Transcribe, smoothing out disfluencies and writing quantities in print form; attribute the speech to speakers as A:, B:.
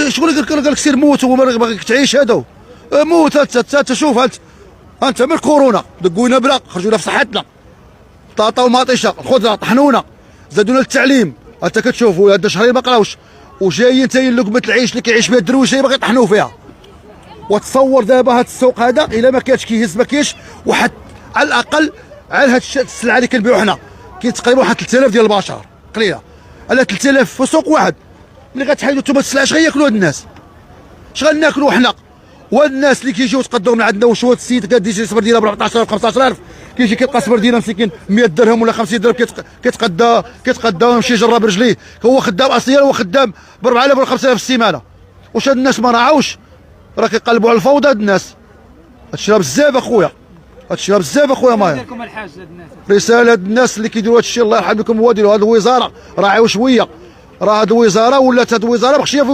A: شكون قال لك سير موت وما باغيك تعيش؟ هذا موت. تشوف انت من الكورونا دقونا بلا، خرجونا في صحتنا، طاطا وماطيشه، الخضره طحنونا، زادونا التعليم. انت كتشوفوا هاد شهرين ما قراوش وجايين تاين لقمه العيش اللي كيعيش بها الدرويش باغي يطحنوا فيها. وتصور دابا هاد السوق هذا الا ما كانش كيهز ما كاينش واحد على الاقل على هاد السلعه اللي كنبيعوا حنا كاين تقريبا واحد 3000 ديال البشر قليله، على 3000 في سوق واحد. ملي غتحيدوا نتوما السلعه اش غياكلوا هاد الناس؟ اش غناكلوا حنا؟ والناس اللي كيجيو يتقداو من عندنا، واش هو السيد كدي شي صبر ديالها ب 14000 15000 كيجي كيلقى صبر ديالها مسكين 100 درهم ولا 50 درهم كيتقدى ويمشي يجرب رجليه. هو خدام اصيل، هو خدام ب 4000 ولا 5000 في السيمانه. واش هاد الناس ما راعوش؟ راه كيقلبوا على الفوضى هاد الناس. هادشي راه بزاف اخويا، هادشي راه بزاف اخويا. ماهر رساله هاد الناس اللي كيديروا هادشي الله يرحم لكم، هو ديروا هاد الوزاره راعيو شويه. راه هاد الوزاره ولات هاد الوزاره مخشيه